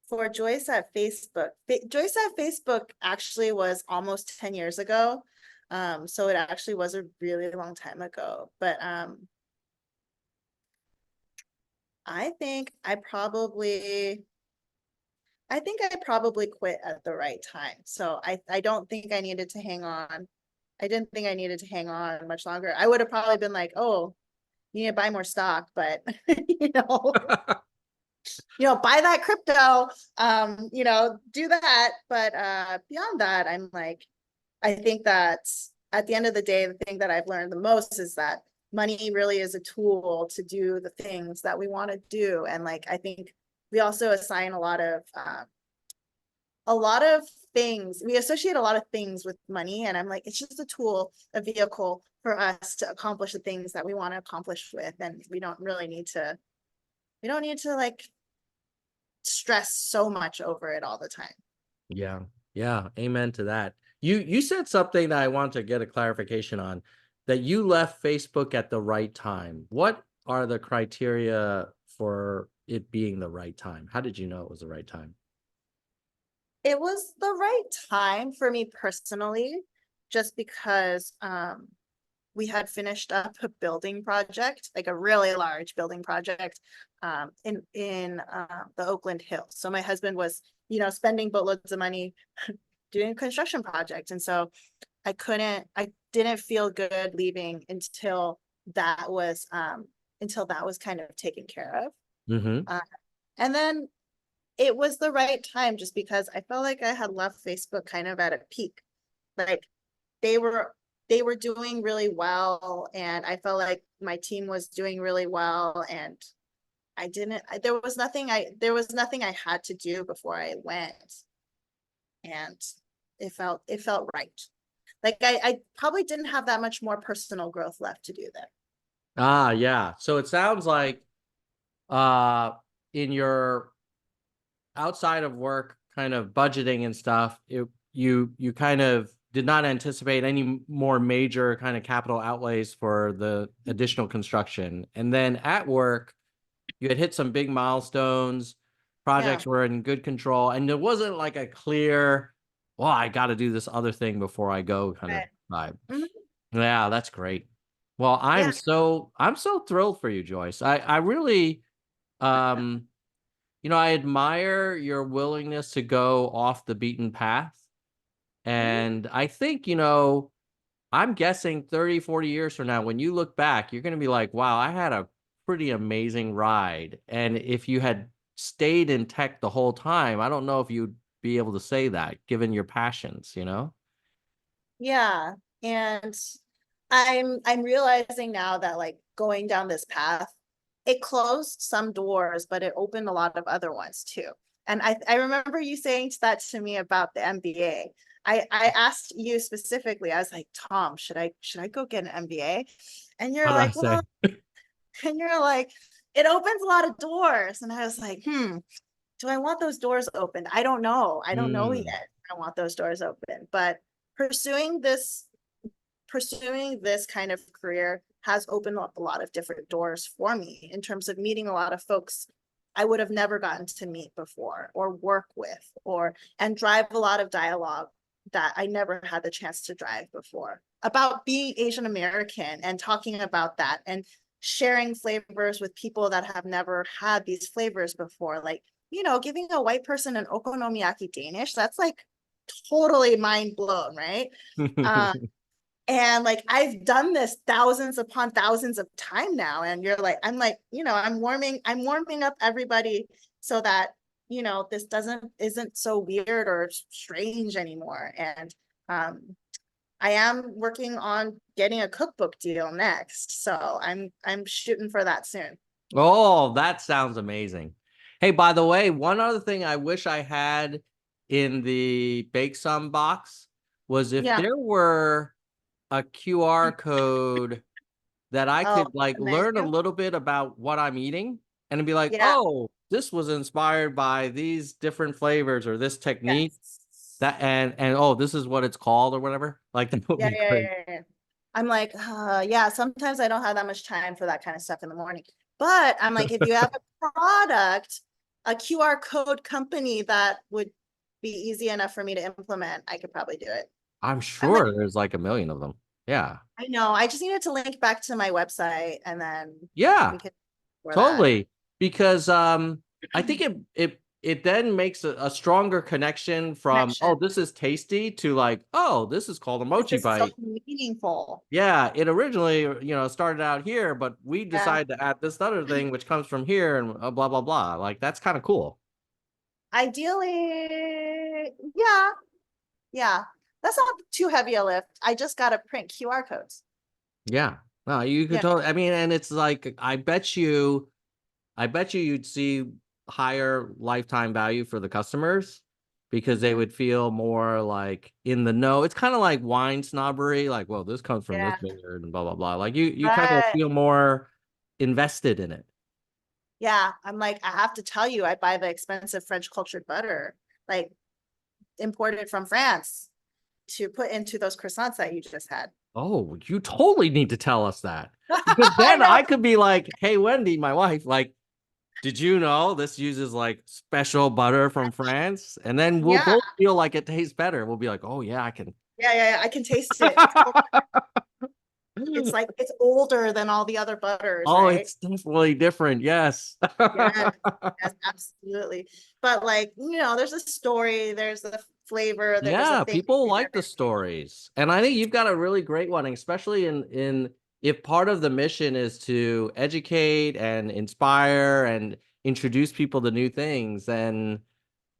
for Joyce at Facebook actually was almost 10 years ago. So it actually was a really long time ago. But I think I probably quit at the right time. So I don't think I needed to hang on. I didn't think I needed to hang on much longer. I would have probably been like, oh, you need to buy more stock, but you know, buy that crypto, do that. But beyond that, I'm like, I think that at the end of the day, the thing that I've learned the most is that money really is a tool to do the things that we want to do. And like, I think we also assign a lot of things, we associate a lot of things with money. And I'm like, it's just a tool, a vehicle for us to accomplish the things that we want to accomplish with. And we don't need to like stress so much over it all the time.
Yeah. Yeah. Amen to that. You said something that I want to get a clarification on, that you left Facebook at the right time. What are the criteria for it being the right time? How did you know it was the right time?
It was the right time for me personally, just because we had finished up a building project, like a really large building project in the Oakland Hills. So my husband was, spending boatloads of money doing a construction project. And so I didn't feel good leaving until that was kind of taken care of.
Mm-hmm.
Uh, and then it was the right time just because I felt like I had left Facebook kind of at a peak. Like they were they were doing really well and I felt like my team was doing really well and I didn't I, there was nothing I had to do before I went and it felt right. Like I probably didn't have that much more personal growth left to do there.
Ah, yeah. So it sounds like uh in your outside of work kind of budgeting and stuff, you kind of did not anticipate any more major kind of capital outlays for the additional construction. And then at work, you had hit some big milestones,
Yeah.
projects were in good control, and there wasn't like a clear, well, I got to do this other thing before I go kind of
Right.
vibe.
Mhm.
Yeah, that's great. Well,
Yeah.
I'm so thrilled for you, Joyce. I really um I admire your willingness to go off the beaten path.
Mhm.
And I think, I'm guessing 30, 40 years from now, when you look back, you're going to be like, wow, I had a pretty amazing ride. And if you had stayed in tech the whole time, I don't know if you'd be able to say that given your passions.
Yeah. And I'm realizing now that like going down this path, it closed some doors, but it opened a lot of other ones too. And I remember you saying that to me about the MBA. I asked you specifically, I was like, Tom, should I go get an MBA? And you're
What did I
like,
say?
well, and you're like, it opens a lot of doors. And I was like, do I want those doors open? I don't know. I don't know yet.
Mm,
I want those doors open, but pursuing this pursuing this kind of career has opened up a lot of different doors for me in terms of meeting a lot of folks I would have never gotten to meet before or work with or and drive a lot of dialogue that I never had the chance to drive before about being Asian American and talking about that and sharing flavors with people that have never had these flavors before. Like, giving a white person an okonomiyaki Danish, that's like totally mind blown, right? Um, And like I've done this thousands upon thousands of time now. And you're like, I'm like, I'm warming up everybody so that, this isn't so weird or strange anymore. And I am working on getting a cookbook deal next. So I'm shooting for that soon.
Oh, that sounds amazing. Hey, by the way, one other thing I wish I had in the Bake Some box was if
Yeah.
there were a QR code that I
Oh,
could like
the
learn a
menu.
little bit about what I'm eating and be like,
Yeah.
oh, this was inspired by these different flavors or this technique
Yes.
that and oh, this is what it's called or whatever. Like that would
Yeah,
be
yeah,
great.
yeah, yeah. I'm like, yeah, sometimes I don't have that much time for that kind of stuff in the morning. But I'm like, if you have a product, a QR code company that would be easy enough for me to implement, I could probably do it.
I'm
I'm like,
sure there's like a million of them. Yeah.
I know, I just needed to link back to my website and then
Yeah.
we could for that
Totally, because I think it then makes a stronger connection from
connection.
oh this is tasty to like oh this is called a
This
mochi
is so
bite.
meaningful.
Yeah, it originally started out here, but we
Yeah.
decided to add this other thing which comes from here and blah blah blah. Like that's kind of cool.
Ideally, yeah, yeah. That's not too heavy a lift. I just gotta print QR codes.
Yeah, no, you could
Yeah.
totally. I mean, and it's like I bet you you'd see higher lifetime value for the customers because they
Mhm.
would feel more like in the know. It's kind of like wine snobbery, like, well, this comes from this
Yeah.
vineyard and blah blah blah. Like you kind of
Right.
feel more invested in it.
Yeah. I'm like, I have to tell you, I buy the expensive French cultured butter, like imported from France to put into those croissants that you just had.
Oh, you totally need to tell us that because
I
then
know.
I could be like, hey, Wendy, my wife, like, did you know this uses like special butter from France? And then we'll
Yeah.
both feel like it tastes better. We'll be like, oh yeah, I can.
Yeah. Yeah. Yeah. I can taste it. It's like, it's older than all the other butters,
Oh,
right?
it's definitely different. Yes.
Yes. Yes, absolutely. But like, there's a story, there's a flavor, there's a
Yeah,
thing.
people like the stories. And I think you've got a really great one, especially in if part of the mission is to educate and inspire and introduce people to new things, then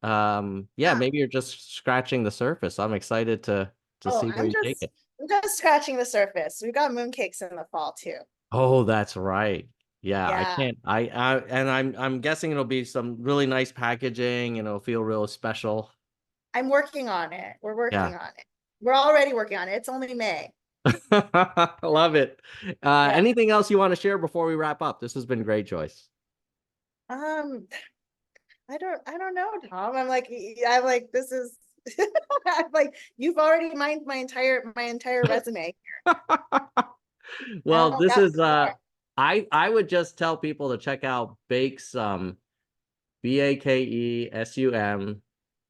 yeah,
Yeah.
maybe you're just scratching the surface. I'm excited to
Oh,
see where you take it.
I'm just scratching the surface. We've got mooncakes in the fall too.
Oh, that's right. Yeah, I
Yeah.
can't I and I'm guessing it'll be some really nice packaging and it'll feel real special.
I'm working on it. We're
Yeah.
working on it. We're already working on it. It's only May.
Love it.
Yeah.
Anything else you want to share before we wrap up? This has been great, Joyce.
Um, I don't know, Tom. I'm like, this is I'm like, you've already mined my entire resume. I
Well,
don't
this
got
is
much more.
I would just tell people to check out Bakes Bakesum.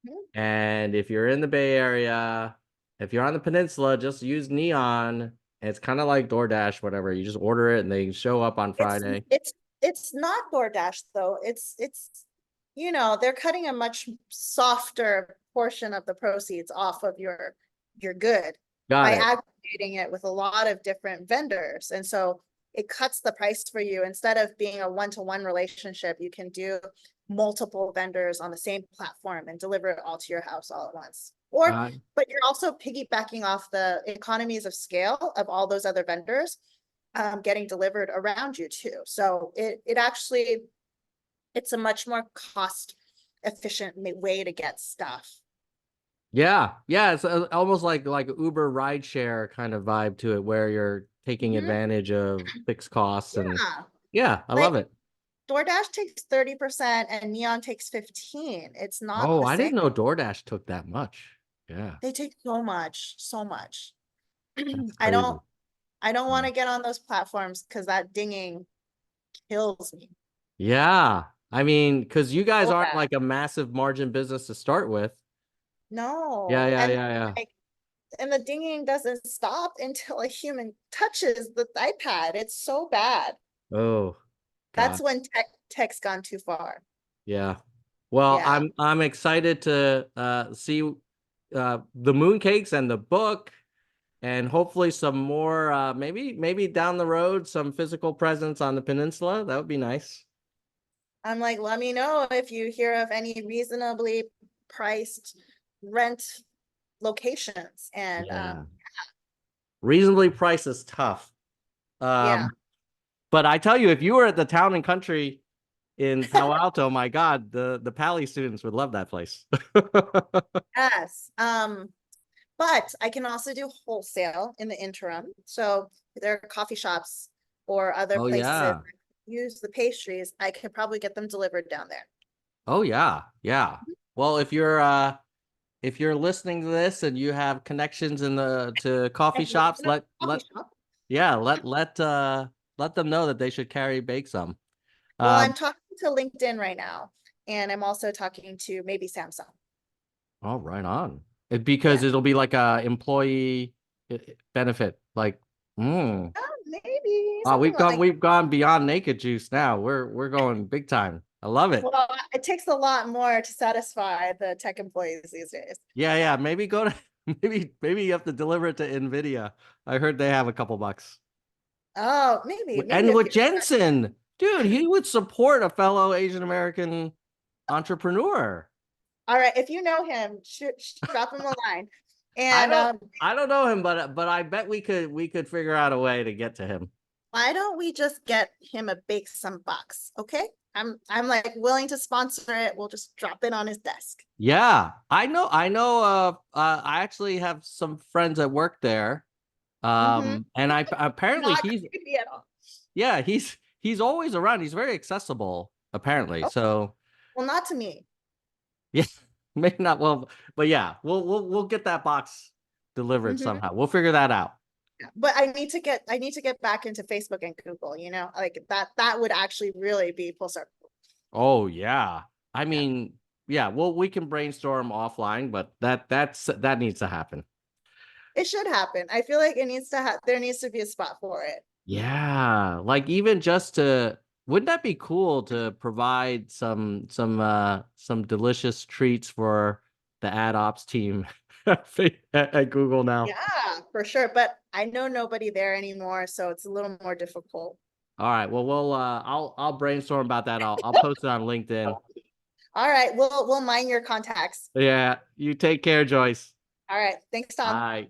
Mhm.
And if you're in the Bay Area, if you're on the peninsula, just use Neon. It's kind of like DoorDash, whatever. You just order it and they show up on
It's
Friday.
it's it's not DoorDash though. They're cutting a much softer portion of the proceeds off of your good
Got
by
it.
aggregating it with a lot of different vendors. And so it cuts the price for you. Instead of being a one-to-one relationship, you can do multiple vendors on the same platform and deliver it all to your house all at once.
Uh,
But you're also piggybacking off the economies of scale of all those other vendors getting delivered around you too. So it actually, it's a much more cost efficient way to get stuff.
yeah, yeah. It's almost like Uber rideshare kind of vibe to it, where you're taking
Mhm.
advantage of fixed costs and
Yeah.
yeah, I love
Like
it.
DoorDash takes 30% and Neon takes 15. It's not
Oh,
the
I
same.
didn't know DoorDash took that much. Yeah,
They take so much, so much.
that's
I
crazy.
don't I don't want
Mm.
to get on those platforms because that dinging kills me
Yeah, I mean, because you guys
so
aren't
bad.
like a massive margin business to start with. Yeah,
No.
yeah,
And
yeah, yeah.
like and the dinging doesn't stop until a human touches the iPad. It's so bad.
Oh,
That's
God.
when tech's gone too far.
Yeah. Well,
Yeah.
I'm excited to see the mooncakes and the book and hopefully some more, maybe down the road, some physical presence on the peninsula. That would be nice.
I'm like, let me know if you hear of any reasonably priced rent locations. And
Yeah. Reasonably priced is tough.
yeah,
But I tell you, if you were at the Town and Country in Palo Alto, my God, the Pali students would love that place.
yes. But I can also do wholesale in the interim. So there are coffee shops or other
Oh
places that
yeah.
use the pastries. I could probably get them delivered down there.
Oh yeah. Yeah. Well, if you're listening to this and you have connections in the to coffee
And work
shops,
in a coffee shop.
yeah, let them know that they should carry bake some.
Well, I'm
Um,
talking to LinkedIn right now, and I'm also talking to maybe Samsung.
oh, right on.
Yeah,
Because it'll be like a employee benefit. Like, mm.
maybe
Oh,
something like.
we've gone beyond naked juice now. We're going big time. I love it.
Well, it takes a lot more to satisfy the tech employees these days.
Yeah, yeah. Maybe go to maybe you have to deliver it to Nvidia. I heard they have a couple bucks.
Oh, maybe
And
a
with
few.
Jensen, dude, he would support a fellow Asian American entrepreneur.
All right, if you know him, drop him a line.
I
And
don't I don't know him, but I bet we could figure out a way to get to him.
why don't we just get him a bake some box? Okay. I'm like willing to sponsor it. We'll just drop it on his desk.
Yeah, I know I actually have some friends that work there.
Mm-hmm.
And I apparently
Not
he's
creepy at all.
yeah, he's always around. He's very accessible, apparently.
Oh,
So
well, not to me.
yeah, maybe not well, but yeah, we'll get that box delivered
Mm-hmm.
somehow. We'll figure that out.
But I need to get back into Facebook and Google, like that would actually really be full circle.
Oh yeah. I
Yeah.
mean, yeah, well, we can brainstorm offline, but that needs to happen.
It should happen. I feel like it needs to there needs to be a spot for it.
Yeah, like even just to wouldn't that be cool to provide some delicious treats for the ad ops team at Google now.
Yeah, for sure. But I know nobody there anymore, so it's a little more difficult.
All right, well I'll brainstorm about that. I'll post it on LinkedIn.
All right, we'll mind your contacts.
Yeah, you take care, Joyce.
All right, thanks, Tom.
Bye.